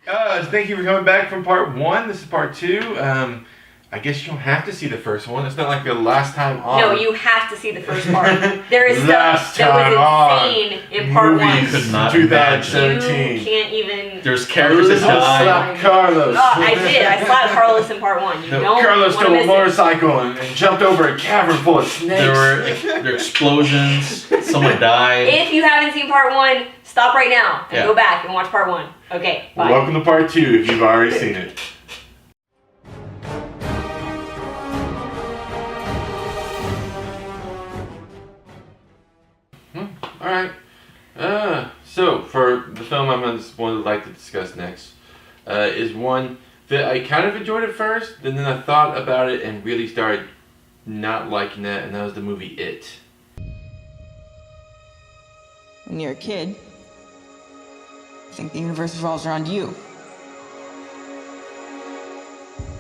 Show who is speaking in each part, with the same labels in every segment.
Speaker 1: Thank you for coming back from part one. This is part two. I guess you don't have to see the first one. It's not like the last time on.
Speaker 2: No, you have to see the first part. There is
Speaker 1: Last
Speaker 2: stuff that
Speaker 1: time
Speaker 2: was insane in part
Speaker 1: movies
Speaker 2: one.
Speaker 3: Could not
Speaker 1: 2017.
Speaker 2: You can't even.
Speaker 3: There's characters that die.
Speaker 1: Slap Carlos.
Speaker 2: Oh, I did. I slapped Carlos in part one. You don't
Speaker 1: Carlos
Speaker 2: wanna
Speaker 1: stole a
Speaker 2: miss it.
Speaker 1: motorcycle and jumped over a cavern full of snakes.
Speaker 3: There were explosions. Someone died.
Speaker 2: If you haven't seen part one, stop right now and
Speaker 3: Yeah.
Speaker 2: go back and watch part one. Okay, bye.
Speaker 1: Welcome to part two if you've already seen it. Alright. So, for the film would like to discuss next, is one that I kind of enjoyed at first, and then I thought about it and really started not liking that, and that was the movie It.
Speaker 4: When you're a kid, you think the universe revolves around you.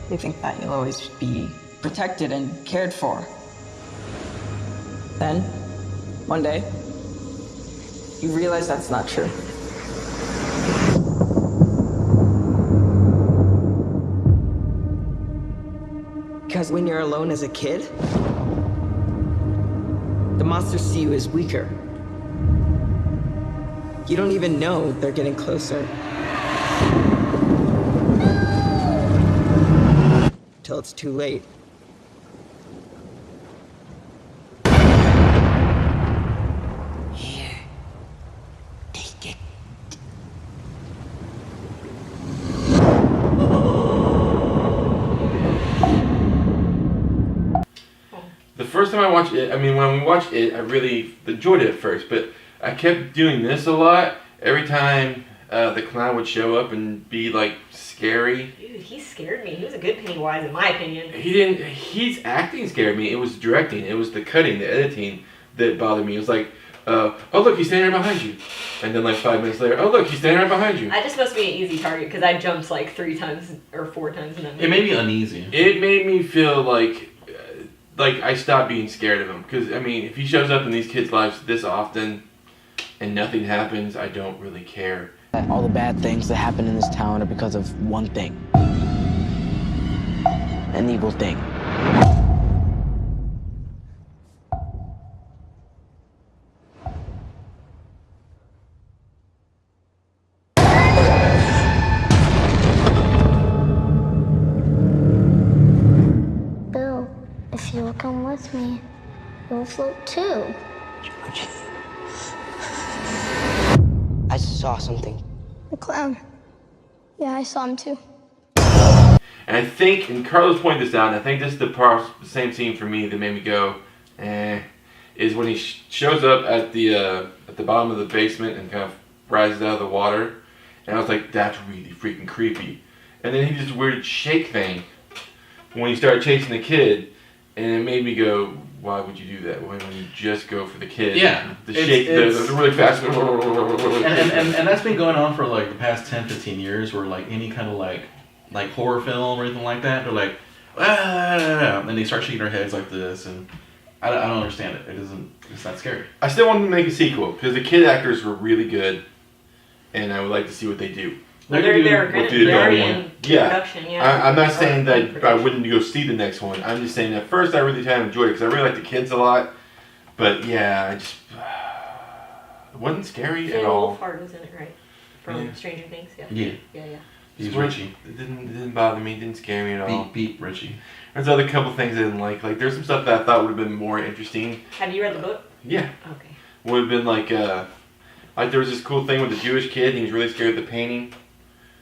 Speaker 4: You think that you'll always be protected and cared for. Then, one day, you realize that's not true. Because when you're alone as a kid, the monsters see you as weaker. You don't even know they're getting closer. Till it's too late. Here. Take it.
Speaker 1: The first time I watched it, when we watched it, I really enjoyed it at first, but I kept doing this a lot. Every time the clown would show up and be like scary.
Speaker 2: Dude, he scared me. He was a good Pennywise, in my opinion.
Speaker 1: His acting scared me. It was directing. It was the cutting, the editing that bothered me. It was like, oh look, he's standing right behind you. And then like 5 minutes later, oh look, he's standing right behind you.
Speaker 2: I just must be an easy target because I jumped like 3 times or 4 times in that movie.
Speaker 3: It made me uneasy.
Speaker 1: It made me feel like I stopped being scared of him. Because, if he shows up in these kids' lives this often and nothing happens, I don't really care.
Speaker 5: All the bad things that happen in this town are because of one thing. An evil thing.
Speaker 6: Bill, if you will come with me, you'll float too.
Speaker 5: George. I saw something.
Speaker 6: The clown. Yeah, I saw him too.
Speaker 1: And I think, and Carlos pointed this out, and I think this is the same scene for me that made me go, is when he shows up at the bottom of the basement and kind of rises out of the water. And I was like, that's really freaking creepy. And then he did this weird shake thing when he started chasing the kid, and it made me go, why would you do that? Why don't you just go for the kid?
Speaker 3: Yeah.
Speaker 1: The shake, the really fast.
Speaker 3: And that's been going on for like the past 10, 15 years where like any kind of like horror film or anything like that, they're like, and they start shaking their heads like this, and I don't understand it. It's not scary.
Speaker 1: I still want them to make a sequel because the kid actors were really good, and I would like to see what they do.
Speaker 2: They're
Speaker 1: With the adult
Speaker 2: already
Speaker 1: one.
Speaker 2: in
Speaker 1: Yeah.
Speaker 2: production, yeah.
Speaker 1: I'm not saying that I
Speaker 2: Production.
Speaker 1: wouldn't go see the next one. I'm just saying at first I really kind of enjoyed it because I really like the kids a lot. But yeah, I just it wasn't scary at
Speaker 2: Finn
Speaker 1: all.
Speaker 2: Wolfhard was in it, right? From
Speaker 1: Yeah.
Speaker 2: Stranger Things, yeah.
Speaker 3: Yeah.
Speaker 2: Yeah.
Speaker 3: He's
Speaker 1: It
Speaker 3: Richie.
Speaker 1: didn't bother me. It didn't scare me at all.
Speaker 3: Beep Richie.
Speaker 1: There's other couple things I didn't like. Like there's some stuff that I thought would have been more interesting.
Speaker 2: Have you read the book?
Speaker 1: Yeah,
Speaker 2: Okay.
Speaker 1: would have been like there was this cool thing with the Jewish kid. And he was really scared of the painting.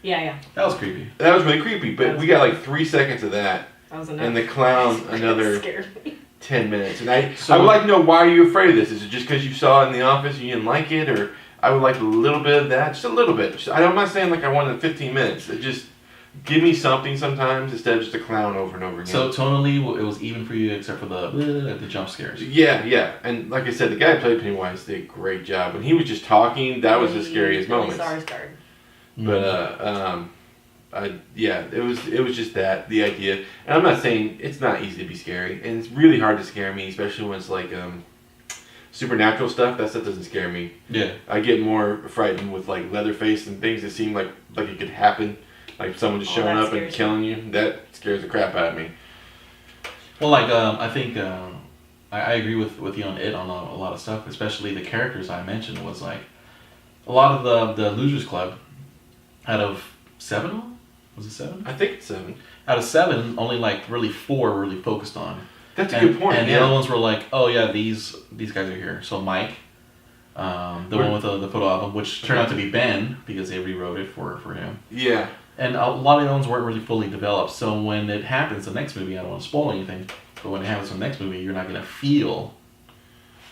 Speaker 2: Yeah.
Speaker 3: That was creepy.
Speaker 1: That was really creepy. But we got like 3 seconds of that.
Speaker 2: That was enough.
Speaker 1: And the clown another
Speaker 2: scared me.
Speaker 1: 10 minutes. And I would like to know, why are you afraid of this? Is it just because you saw it in the office and you didn't like it? Or I would like a little bit of that. Just a little bit. I'm not saying like I wanted 15 minutes. It just give me something sometimes instead of just a clown over and over again.
Speaker 3: So tonally, it was even for you except for the jump scares.
Speaker 1: Yeah. And like I said, the guy who played Pennywise did a great job. When he was just talking, that was the scariest moment.
Speaker 2: Sarsgaard.
Speaker 1: But it was just that, the idea. And I'm not saying it's not easy to be scary, and it's really hard to scare me, especially when it's like supernatural stuff, that stuff doesn't scare me.
Speaker 3: Yeah.
Speaker 1: I get more frightened with like Leatherface and things that seem like it could happen, like someone just showing
Speaker 2: that
Speaker 1: up and
Speaker 2: scares
Speaker 1: killing you. That scares the crap out of me.
Speaker 3: Well, like I think I agree with you on it on a lot of stuff, especially the characters I mentioned was like a lot of the Losers Club. Out of 7, was it 7?
Speaker 1: I think it's 7.
Speaker 3: Out of 7, only like really 4 were really focused on.
Speaker 1: That's a
Speaker 3: And-
Speaker 1: good point.
Speaker 3: And
Speaker 1: yeah.
Speaker 3: the other ones were like, oh yeah, these guys are here. So Mike, the one with the photo album, which turned out to be Ben because they rewrote it for him.
Speaker 1: Yeah.
Speaker 3: And a lot of the ones weren't really fully developed. So when it happens, the next movie, I don't want to spoil anything, but when it happens in the next movie, you're not going to feel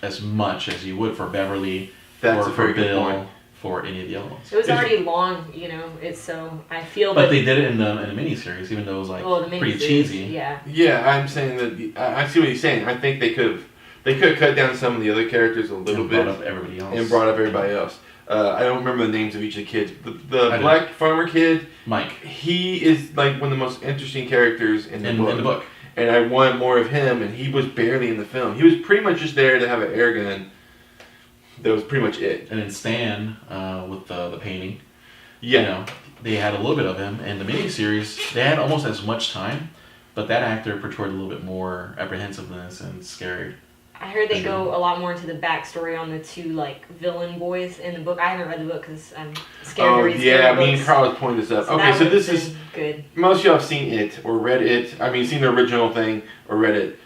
Speaker 3: as much as you would for Beverly,
Speaker 1: That's
Speaker 3: or
Speaker 1: a very
Speaker 3: for
Speaker 1: good
Speaker 3: Bill,
Speaker 1: point.
Speaker 3: for any of the other ones.
Speaker 2: It was already long, it's so I feel
Speaker 3: But
Speaker 2: that.
Speaker 3: they did it in the miniseries, even though it was like
Speaker 2: the
Speaker 3: pretty
Speaker 2: miniseries,
Speaker 3: cheesy.
Speaker 2: Yeah.
Speaker 1: Yeah, I'm saying that I see what he's saying. I think they could have cut down some of the other characters a little
Speaker 3: And
Speaker 1: bit
Speaker 3: brought up everybody else.
Speaker 1: and brought up everybody else. I don't remember the names of each of the kids. The
Speaker 3: I do.
Speaker 1: black farmer kid,
Speaker 3: Mike
Speaker 1: he is like one of the most interesting characters in the book.
Speaker 3: in the book.
Speaker 1: And I wanted more of him, and he was barely in the film. He was pretty much just there to have an air gun. That was pretty much it.
Speaker 3: And then Stan with the painting.
Speaker 1: Yeah.
Speaker 3: You know, they had a little bit of him. In the miniseries, they had almost as much time, but that actor portrayed a little bit more apprehensiveness and scary.
Speaker 2: I heard they go a lot more into the backstory on the two like villain boys in the book. I haven't read the book because I'm scared to
Speaker 1: Oh,
Speaker 2: read
Speaker 1: yeah,
Speaker 2: scary
Speaker 1: me and
Speaker 2: books.
Speaker 1: Carl was pointing this up.
Speaker 2: So
Speaker 1: Okay,
Speaker 2: that
Speaker 1: so
Speaker 2: would've
Speaker 1: this is...
Speaker 2: been good.
Speaker 1: Most of y'all have seen it or read it. I mean, seen the original thing or read it.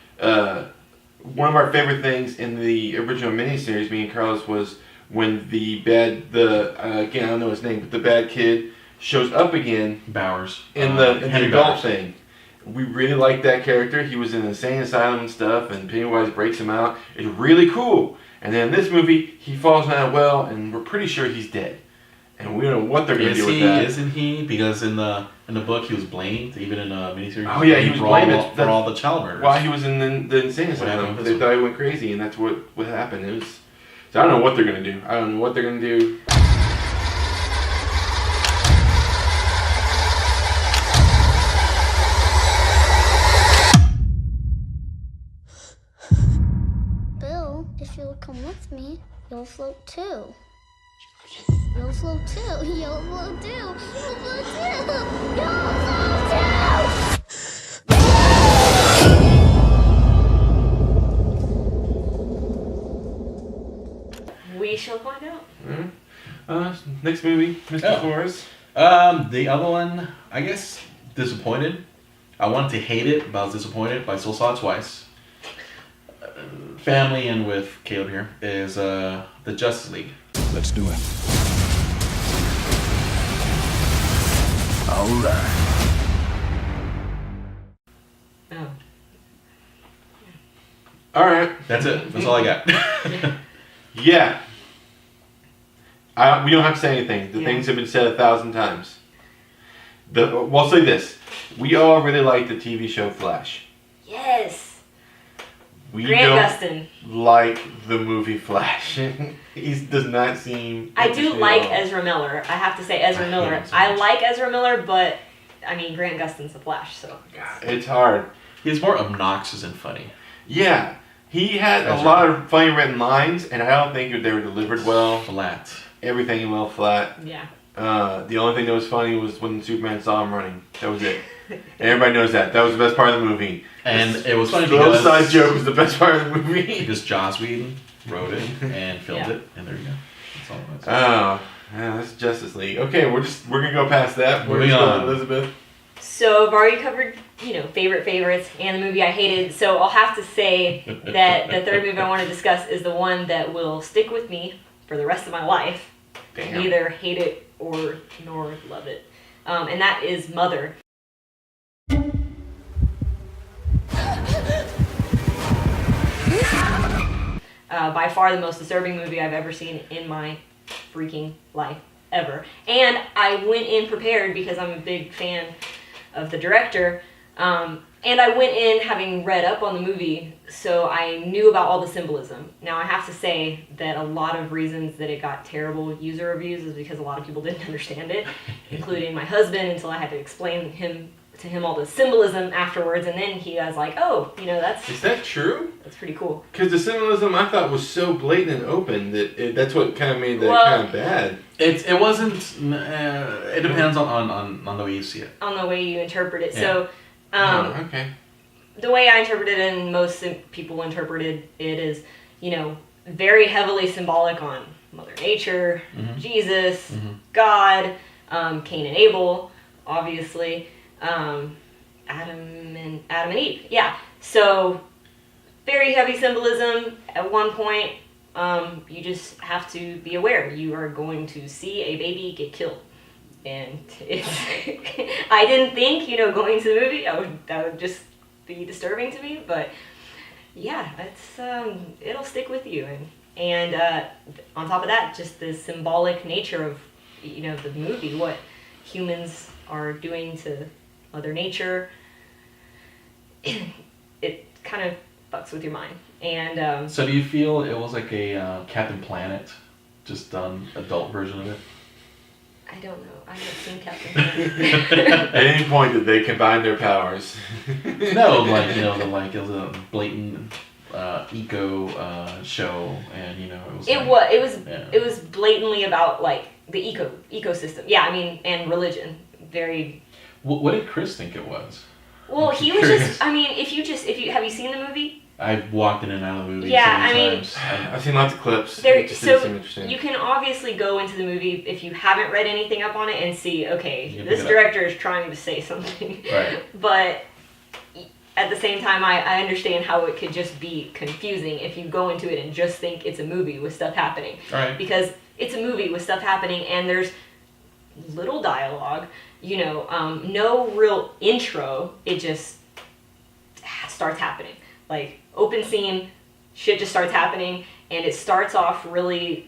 Speaker 1: One of our favorite things in the original miniseries, me and Carlos, was when again, I don't know his name, but the bad kid shows up again
Speaker 3: Bowers.
Speaker 1: in the
Speaker 3: Henry
Speaker 1: adult
Speaker 3: Bowers.
Speaker 1: thing. We really liked that character. He was in an insane asylum and stuff, and Pennywise breaks him out. It's really cool. And then in this movie, he falls down a well, and we're pretty sure he's dead. And we don't know what they're going to do with that.
Speaker 3: Isn't he? Because in the book he was blamed, even in the miniseries.
Speaker 1: Oh, yeah, he was blamed.
Speaker 3: for all the child murders.
Speaker 1: While he was in the insane
Speaker 3: What happened
Speaker 1: asylum,
Speaker 3: with
Speaker 1: they
Speaker 3: this
Speaker 1: thought he went crazy, and that's what happened. It was. So I don't know what they're gonna do. I don't know what they're gonna do.
Speaker 6: Bill, if you'll come with me, you'll float too. You'll float too. You'll float too. You'll float too. You'll float too.
Speaker 2: We shall find out.
Speaker 1: Next movie, Mr.
Speaker 3: Oh.
Speaker 1: Flores.
Speaker 3: The other one, I guess, disappointed. I wanted to hate it, but I was disappointed, but I still saw it twice. Family and with Caleb here is the Justice League.
Speaker 7: Let's do it. All right.
Speaker 2: Oh.
Speaker 1: All right.
Speaker 3: That's it. That's all I got.
Speaker 1: Yeah. We don't have to say anything. The
Speaker 2: Yeah.
Speaker 1: things have been said 1,000 times. We'll say this. We all really like the TV show Flash.
Speaker 2: Yes.
Speaker 1: We
Speaker 2: Grant
Speaker 1: don't
Speaker 2: Gustin.
Speaker 1: like the movie Flash. He does not seem...
Speaker 2: I do
Speaker 1: interesting
Speaker 2: like
Speaker 1: at all.
Speaker 2: Ezra Miller. I have to say Ezra
Speaker 3: I hate
Speaker 2: Miller.
Speaker 3: him so
Speaker 2: I
Speaker 3: much.
Speaker 2: like Ezra Miller, but I mean Grant Gustin's the Flash, so.
Speaker 1: It's hard.
Speaker 3: He's more obnoxious and funny.
Speaker 1: Yeah. He had
Speaker 3: That's
Speaker 1: a lot of funny written lines, and I don't think they were delivered well.
Speaker 3: Flat.
Speaker 1: Everything well flat.
Speaker 2: Yeah.
Speaker 1: The only thing that was funny was when Superman saw him running. That was it. And everybody knows that. That was the best part of the movie.
Speaker 3: And it was funny
Speaker 1: The little
Speaker 3: because
Speaker 1: side joke was the best part of the movie.
Speaker 3: because Joss Whedon wrote it and filmed
Speaker 2: Yeah.
Speaker 3: it, and there you go. That's all it was.
Speaker 1: Oh, yeah, that's Justice League. Okay, we're gonna go past that. We're
Speaker 3: Moving
Speaker 1: just going
Speaker 3: on.
Speaker 1: to Elizabeth.
Speaker 2: So I've already covered, favorites and the movie I hated. So I'll have to say that the third movie I want to discuss is the one that will stick with me for the rest of my life.
Speaker 1: Damn.
Speaker 2: Either hate it nor love it. And that is Mother. By far the most disturbing movie I've ever seen in my freaking life, ever. And I went in prepared because I'm a big fan of the director. And I went in having read up on the movie, so I knew about all the symbolism. Now I have to say that a lot of reasons that it got terrible user reviews is because a lot of people didn't understand it, including my husband, until I had to explain to him all the symbolism afterwards, and then he was like, oh, that's
Speaker 1: Is that true?
Speaker 2: it's pretty cool.
Speaker 1: Because the symbolism I thought was so blatant and open that that's what kind of made that
Speaker 2: Well-
Speaker 1: kind of bad.
Speaker 3: It wasn't. It depends on the way you see it.
Speaker 2: On the way you interpret it.
Speaker 3: Yeah.
Speaker 2: So,
Speaker 1: Oh, okay.
Speaker 2: the way I interpreted it, and most people interpreted it, is, you know, very heavily symbolic on Mother Nature, Jesus, God, Cain and Abel, obviously, Adam and Eve. Yeah. So very heavy symbolism. At one point, you just have to be aware you are going to see a baby get killed. And it's I didn't think, you know, going to the movie that would just be disturbing to me, but yeah, it's it'll stick with you. And on top of that, just the symbolic nature of, you know, the movie, what humans are doing to Mother Nature, it kind of fucks with your mind. And
Speaker 3: So do you feel it was like a Captain Planet, just done adult version of it?
Speaker 2: I don't know. I haven't seen Captain Planet.
Speaker 1: At any point did they combine their powers?
Speaker 3: No, like, you know, it was a blatant eco show, and you know
Speaker 2: It was blatantly about like the ecosystem. Yeah, I mean, and religion. Very.
Speaker 3: What did Chris think it was?
Speaker 2: Well,
Speaker 3: I'm
Speaker 2: he was
Speaker 3: curious.
Speaker 2: just. I mean, if you have you seen the movie?
Speaker 3: I walked in and out of the movie
Speaker 2: Yeah,
Speaker 3: so many
Speaker 2: I mean-
Speaker 3: times.
Speaker 1: I've seen lots of clips.
Speaker 2: There,
Speaker 1: It just didn't seem
Speaker 2: so
Speaker 1: interesting.
Speaker 2: you can obviously go into the movie if you haven't read anything up on it and see, okay,
Speaker 3: You can
Speaker 2: this
Speaker 3: pick it up.
Speaker 2: director is trying to say something.
Speaker 3: Right.
Speaker 2: But at the same time, I understand how it could just be confusing if you go into it and just think it's a movie with stuff happening.
Speaker 3: Right.
Speaker 2: Because it's a movie with stuff happening and there's little dialogue, you know, no real intro. It just starts happening. Like, open scene, shit just starts happening, and it starts off really,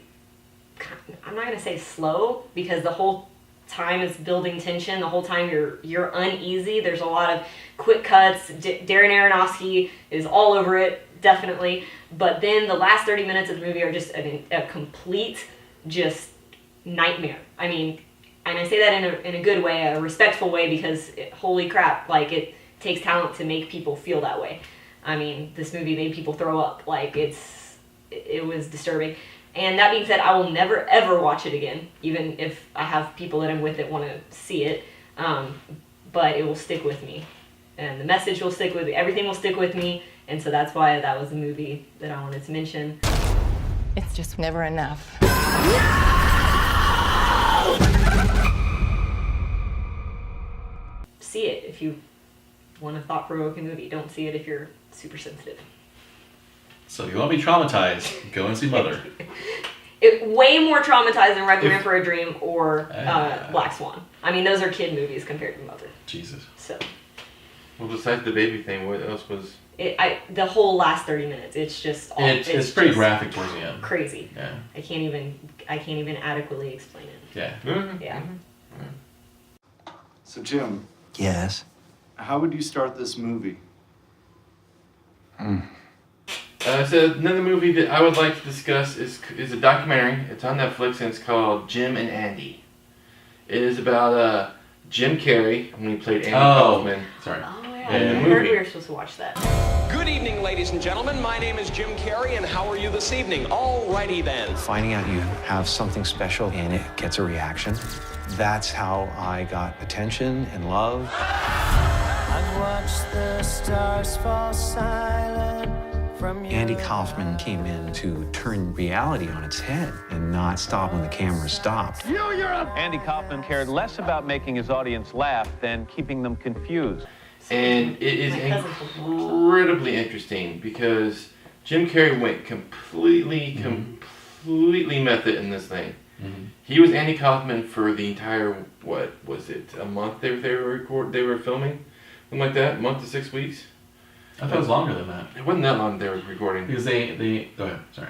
Speaker 2: I'm not gonna say slow, because the whole time it's building tension. The whole time you're uneasy. There's a lot of quick cuts. Darren Aronofsky is all over it, definitely. But then the last 30 minutes of the movie are just a complete just nightmare. I mean, and I say that in a good way, a respectful way, because holy crap, like, it takes talent to make people feel that way. I mean, this movie made people throw up. Like, it was disturbing. And that being said, I will never ever watch it again, even if I have people that I'm with that want to see it. But it will stick with me, and the message will stick with me. Everything will stick with me, and so that's why that was a movie that I wanted to mention.
Speaker 8: It's just never enough.
Speaker 2: See it if you want a thought-provoking movie. Don't see it if you're super sensitive.
Speaker 3: So you want to be traumatized, go and see Mother.
Speaker 2: Way more traumatized than Requiem
Speaker 1: If-
Speaker 2: for a Dream or Black Swan. I mean, those are kid movies compared to Mother.
Speaker 3: Jesus.
Speaker 2: So
Speaker 1: Well, besides the baby thing, what else was...
Speaker 2: the whole last 30 minutes, it's just all,
Speaker 3: It's pretty
Speaker 2: just
Speaker 3: graphic towards the end.
Speaker 2: crazy.
Speaker 3: Yeah.
Speaker 2: I can't even adequately explain it.
Speaker 3: Yeah.
Speaker 2: Yeah.
Speaker 9: So, Jim,
Speaker 7: Yes.
Speaker 9: how would you start this movie?
Speaker 1: So another movie that I would like to discuss is a documentary. It's on Netflix and it's called Jim and Andy. It is about Jim Carrey when he played Andy Kaufman.
Speaker 3: Sorry.
Speaker 2: Oh yeah,
Speaker 1: Yeah,
Speaker 2: I
Speaker 1: the
Speaker 2: heard
Speaker 1: movie.
Speaker 2: we were supposed to watch that.
Speaker 10: Good evening, ladies and gentlemen. My name is Jim Carrey, and how are you this evening? Alrighty then.
Speaker 11: Finding out you have something special and it gets a reaction. That's how I got attention and love.
Speaker 12: I've watched the stars fall silent from
Speaker 11: Andy Kaufman came in to turn reality on its head and not stop when the camera stopped.
Speaker 13: Andy Kaufman cared less about making his audience laugh than keeping them confused.
Speaker 1: And it is
Speaker 2: My cousin told me to watch that.
Speaker 1: incredibly interesting because Jim Carrey went completely method in this thing.
Speaker 3: Mm-hmm.
Speaker 1: He was Andy Kaufman for the entire, what was it, a month they were filming? Something like that, a month to 6 weeks?
Speaker 3: I thought it was longer than that.
Speaker 1: It wasn't that long they were recording.
Speaker 3: Because they go ahead, sorry.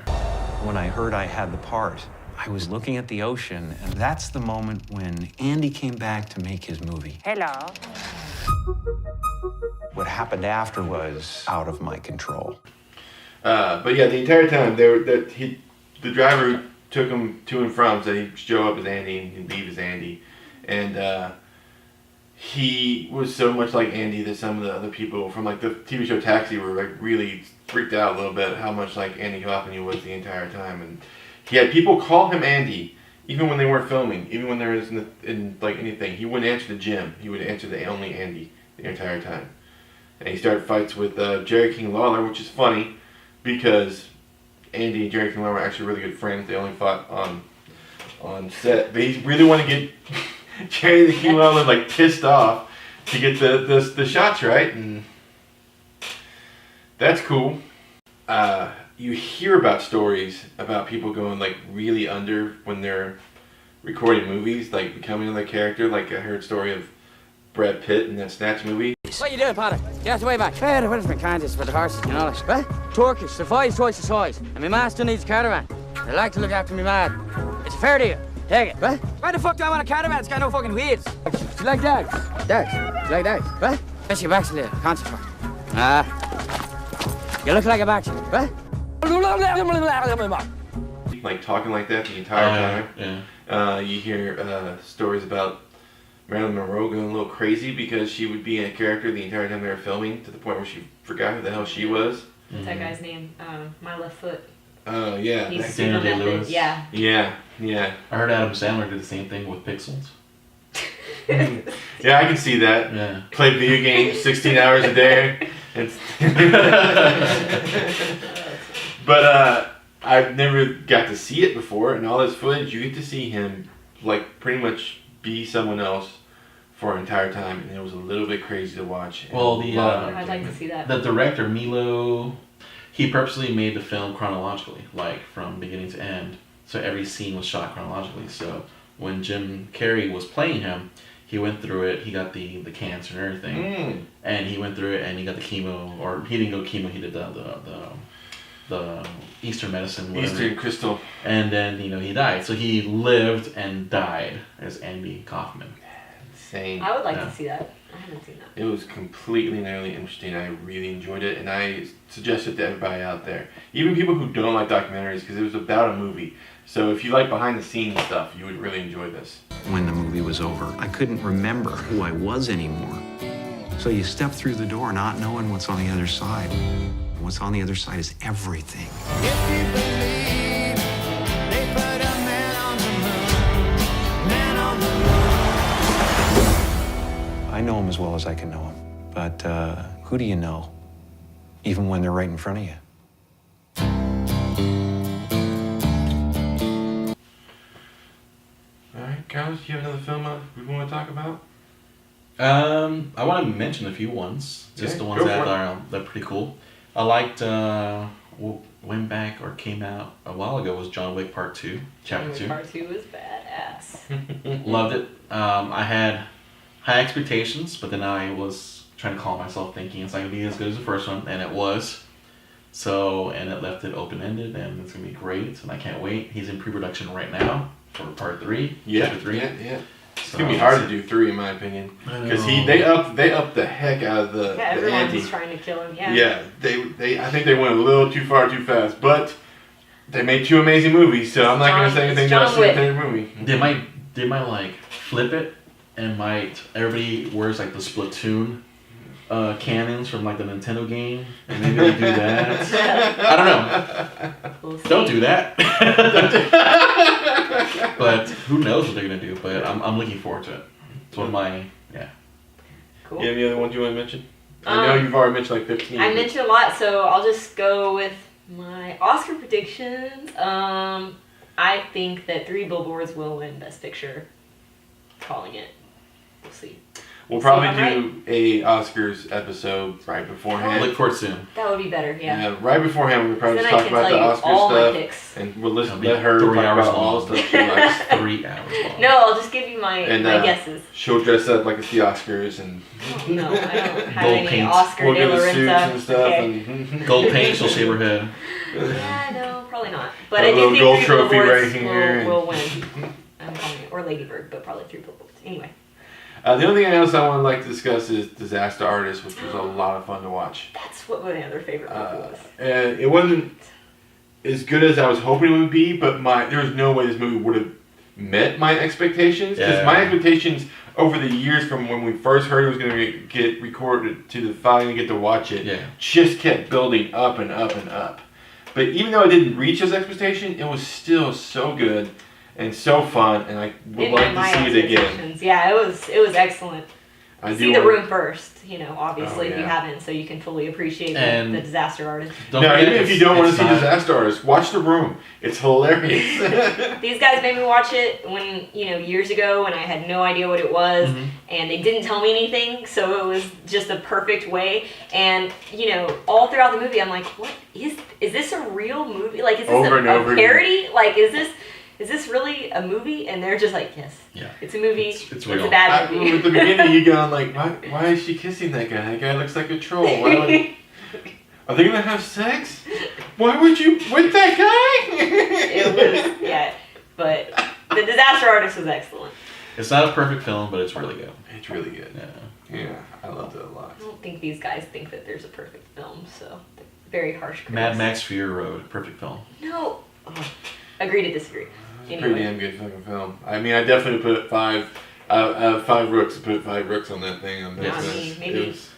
Speaker 11: When I heard I had the part, I was looking at the ocean, and that's the moment when Andy came back to make his movie.
Speaker 12: Hello.
Speaker 11: What happened after was out of my control.
Speaker 1: But yeah, the entire time the driver who took him to and from, so he'd show up as Andy and he'd leave as Andy, and he was so much like Andy that some of the other people from like the TV show Taxi were like really freaked out a little bit how much like Andy Kaufman he was the entire time, and he had people call him Andy even when they weren't filming, even when there was in like anything. He wouldn't answer the Jim. He would answer the only Andy the entire time. And he started fights with Jerry King Lawler, which is funny because Andy and Jerry King Lawler were actually really good friends. They only fought on set. But he really wanted to get Jerry the King Lawler like pissed off to get the shots right, and that's cool. You hear about stories about people going like really under when they're recording movies, like becoming another character. Like I heard a story of Brad Pitt in that Snatch movie.
Speaker 14: What you doing, Potter? Get out the way back. Hey, the Winter's Kansas for the horses and all that. What? Turkish, the five's twice the size. And my master needs a caravan. I like to look after me man. It's a fair deal. Take it. What? Why the fuck do I want a caravan? It's got no fucking wheels. Do you like dogs? Dogs? You like dogs? What? That's your back's a little. Concentrate. You look like a back. What?
Speaker 1: Like talking like that the entire time.
Speaker 3: Yeah.
Speaker 1: You hear stories about Marilyn Monroe going a little crazy because she would be in a character the entire time they were filming to the point where she forgot who the hell she was.
Speaker 2: What's that guy's name? My Left Foot.
Speaker 1: Oh, yeah.
Speaker 2: He's
Speaker 3: Like
Speaker 2: super
Speaker 3: Daniel
Speaker 2: method.
Speaker 3: Day-Lewis.
Speaker 2: Yeah.
Speaker 1: Yeah.
Speaker 3: I heard Adam Sandler did the same thing with Pixels.
Speaker 1: Yeah, I can see that.
Speaker 3: Yeah.
Speaker 1: Play video games 16 hours a day. But I've never got to see it before, and all this footage, you get to see him like pretty much be someone else for an entire time, and it was a little bit crazy to watch.
Speaker 3: Well,
Speaker 2: I'd like to see that.
Speaker 3: The director Milo, he purposely made the film chronologically, like from beginning to end. So every scene was shot chronologically. So when Jim Carrey was playing him, he went through it. He got the cancer and everything, and he went through it, and he got the chemo, or he didn't go chemo. He did the Eastern medicine, whatever.
Speaker 1: Eastern crystal.
Speaker 3: And then he died. So he lived and died as Andy Kaufman.
Speaker 1: Insane.
Speaker 2: I would like to see that. I haven't seen that.
Speaker 1: It was completely and utterly interesting. I really enjoyed it, and I suggest it to everybody out there, even people who don't like documentaries, because it was about a movie. So if you like behind the scenes stuff, you would really enjoy this.
Speaker 11: When the movie was over, I couldn't remember who I was anymore. So you step through the door not knowing what's on the other side. What's on the other side is everything. I know him as well as I can know him. But who do you know, even when they're right in front of you?
Speaker 1: Alright, Carlos, do you have another film we want to talk about?
Speaker 3: I want to mention a few ones, just
Speaker 1: Yeah,
Speaker 3: the ones
Speaker 1: go
Speaker 3: that
Speaker 1: for it.
Speaker 3: are pretty cool. I liked what went back or came out a while ago was John Wick Part 2, Chapter 2.
Speaker 2: Part 2 was badass.
Speaker 3: Loved it. I had high expectations, but then I was trying to calm myself, thinking it's not gonna be as good as the first one, and it was. So, and it left it open ended, and it's gonna be great, and I can't wait. He's in pre-production right now for Part 3, Chapter 3.
Speaker 1: Yeah. It's gonna be hard to do 3 in my opinion, because
Speaker 3: I know.
Speaker 1: they upped the heck out of the
Speaker 2: Yeah,
Speaker 1: the
Speaker 2: everyone's
Speaker 1: ante.
Speaker 2: trying to kill him. Yeah.
Speaker 1: Yeah, they I think they went a little too far too fast, but they made 2 amazing movies, so I'm not gonna say anything
Speaker 2: John
Speaker 1: about the
Speaker 2: Wick.
Speaker 1: third movie.
Speaker 3: They might like flip it, and everybody wears like the Splatoon cannons from like the Nintendo game, and maybe they do that. I don't know. Don't do that. But who knows what they're gonna do? But I'm looking forward to it. It's one of my
Speaker 2: Cool.
Speaker 1: You have any other ones you want to mention? I know you've already mentioned like 15.
Speaker 2: I mentioned a lot, so I'll just go with my Oscar predictions. I think that 3 Billboards will win Best Picture. Calling it. We'll see.
Speaker 1: We'll
Speaker 2: See if
Speaker 1: probably
Speaker 2: I'm
Speaker 1: do a Oscars episode right beforehand.
Speaker 3: look for it soon.
Speaker 2: That would be better, yeah.
Speaker 1: Right beforehand, we'll probably
Speaker 2: Then
Speaker 1: just
Speaker 2: I
Speaker 1: talk
Speaker 2: can
Speaker 1: about the
Speaker 2: tell you
Speaker 1: Oscar
Speaker 2: all my
Speaker 1: stuff,
Speaker 2: picks.
Speaker 1: and we'll
Speaker 3: It'll be
Speaker 1: let her
Speaker 3: 3
Speaker 1: talk
Speaker 3: hours
Speaker 1: about all
Speaker 3: long.
Speaker 1: the stuff she likes.
Speaker 3: 3 hours long.
Speaker 2: No, I'll just give you my guesses.
Speaker 1: She'll dress up like it's the Oscars and
Speaker 2: No, I don't have
Speaker 3: Gold
Speaker 2: any
Speaker 3: paint.
Speaker 2: Oscar
Speaker 1: we'll
Speaker 2: de
Speaker 1: get
Speaker 2: la
Speaker 1: the suits
Speaker 2: Renta.
Speaker 1: and stuff.
Speaker 2: Okay.
Speaker 1: And
Speaker 3: Gold paint. She'll shave her head.
Speaker 2: Yeah, no, probably not. But
Speaker 1: A
Speaker 2: I do
Speaker 1: little
Speaker 2: think
Speaker 1: gold
Speaker 2: 3
Speaker 1: trophy
Speaker 2: Billboards
Speaker 1: right here.
Speaker 2: will win. I'm calling it. Or Lady Bird, but probably 3 Billboards. Anyway.
Speaker 1: the only thing else I would like to discuss is Disaster Artist, which was a lot of fun to watch.
Speaker 2: That's what my other favorite movie was.
Speaker 1: And it wasn't as good as I was hoping it would be, but there was no way this movie would have met my expectations, because
Speaker 3: Yeah.
Speaker 1: my expectations over the years from when we first heard it was going to get recorded to the finally get to watch it, just kept building up and up and up. But even though it didn't reach his expectation, it was still so good and so fun, and I would like to see it again.
Speaker 2: Yeah, it was excellent. See The Room first, obviously, if you haven't, so you can fully appreciate the Disaster Artist.
Speaker 1: Now, even if you don't want to see Disaster Artist, watch The Room. It's hilarious.
Speaker 2: These guys made me watch it when, years ago when I had no idea what it was, and they didn't tell me anything, so it was just a perfect way. And, all throughout the movie, I'm like, what is this a real movie? Like, is this a parody? Like, is this really a movie? And they're just like, yes. Yeah. It's a movie. It's real. It's a bad movie.
Speaker 1: At the beginning, you go like, why is she kissing that guy? That guy looks like a troll. Are they gonna have sex? Why would you with that guy?
Speaker 2: It was, but The Disaster Artist was excellent.
Speaker 3: It's not a perfect film, but it's really good.
Speaker 1: It's really good. Yeah, I loved it a lot.
Speaker 2: I don't think these guys think that there's a perfect film, so they're very harsh critics.
Speaker 3: Mad Max Fury Road, perfect film.
Speaker 2: No. Agree to disagree. Anyway.
Speaker 1: Pretty damn good fucking film. I mean, I definitely put 5 rooks. Put 5 rooks on that thing.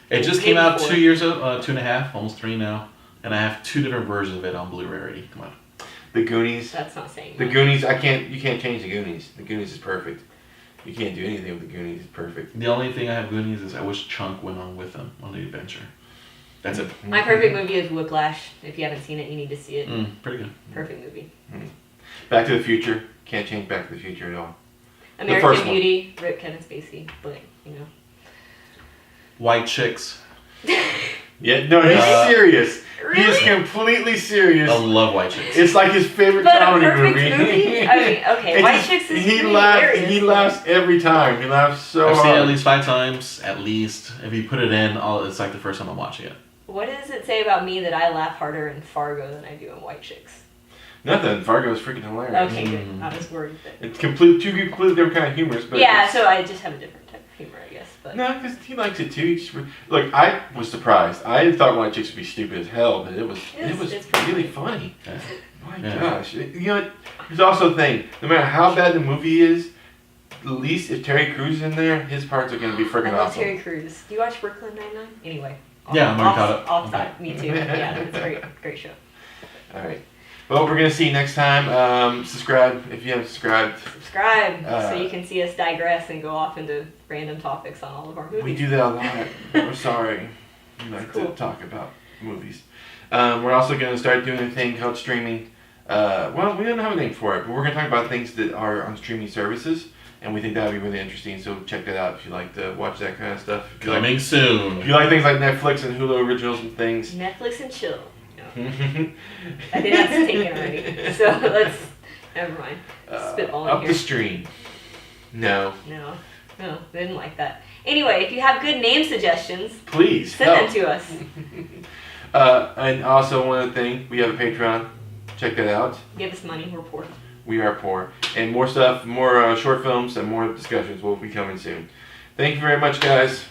Speaker 3: It just came out 2 years ago, 2.5, almost 3 now, and I have 2 different versions of it on Blu-ray already. Come on.
Speaker 1: The Goonies.
Speaker 2: That's not saying
Speaker 1: The
Speaker 2: much.
Speaker 1: Goonies. You can't change the Goonies. The Goonies is perfect. You can't do anything with the Goonies. It's perfect.
Speaker 3: The only thing I have Goonies is I wish Chunk went on with them on the adventure. That's it.
Speaker 2: My perfect movie is Whiplash. If you haven't seen it, you need to see it.
Speaker 3: Pretty good.
Speaker 2: Perfect movie.
Speaker 1: Back to the Future. Can't change Back to the Future at all.
Speaker 2: American Beauty. Rip Kevin Spacey. But,
Speaker 3: White Chicks.
Speaker 1: Yeah, no, he's serious.
Speaker 2: Really?
Speaker 1: He is completely serious.
Speaker 3: I love White Chicks.
Speaker 1: It's like his favorite comedy movie.
Speaker 2: I mean, okay, White Chicks is
Speaker 1: he laughs every time. He laughs so
Speaker 3: I've
Speaker 1: hard.
Speaker 3: seen it at least 5 times, at least. If you put it in, it's like the first time I'm watching it.
Speaker 2: What does it say about me that I laugh harder in Fargo than I do in White Chicks?
Speaker 1: Nothing. Fargo is freaking hilarious.
Speaker 2: Okay, good. I was worried that.
Speaker 1: It's two completely different kind of humors, but
Speaker 2: yeah. So I just have a different type of humor, I guess. But
Speaker 1: no, because he likes it too. Look, I was surprised. I thought White Chicks would be stupid as hell, but it was really funny. My gosh, there's also a thing. No matter how bad the movie is, at least if Terry Crews is in there, his parts are going to be freaking awesome.
Speaker 2: Terry Crews. Do you watch Brooklyn Nine-Nine? Anyway.
Speaker 3: Yeah, I'm already caught up.
Speaker 2: Me too. Yeah, it's a great show.
Speaker 1: All right. Well, we're going to see you next time. Subscribe if you haven't subscribed.
Speaker 2: Subscribe so you can see us digress and go off into random topics on all of our movies.
Speaker 1: We do that a lot. We're sorry. We like to talk about movies. We're also going to start doing a thing called streaming. Well, we don't have a name for it, but we're going to talk about things that are on streaming services. And we think that would be really interesting, so check that out if you like to watch that kind of stuff.
Speaker 3: Coming soon.
Speaker 1: If you like things like Netflix and Hulu originals and things.
Speaker 2: Netflix and chill. No. I think that's taken already. So let's. Never mind. Spitballing
Speaker 1: Up
Speaker 2: here.
Speaker 1: the stream. No,
Speaker 2: they didn't like that. Anyway, if you have good name suggestions,
Speaker 1: please
Speaker 2: send them to us.
Speaker 1: And also one other thing, we have a Patreon. Check that out.
Speaker 2: Give us money. We're poor.
Speaker 1: We are poor. And more stuff, more short films, and more discussions will be coming soon. Thank you very much, guys.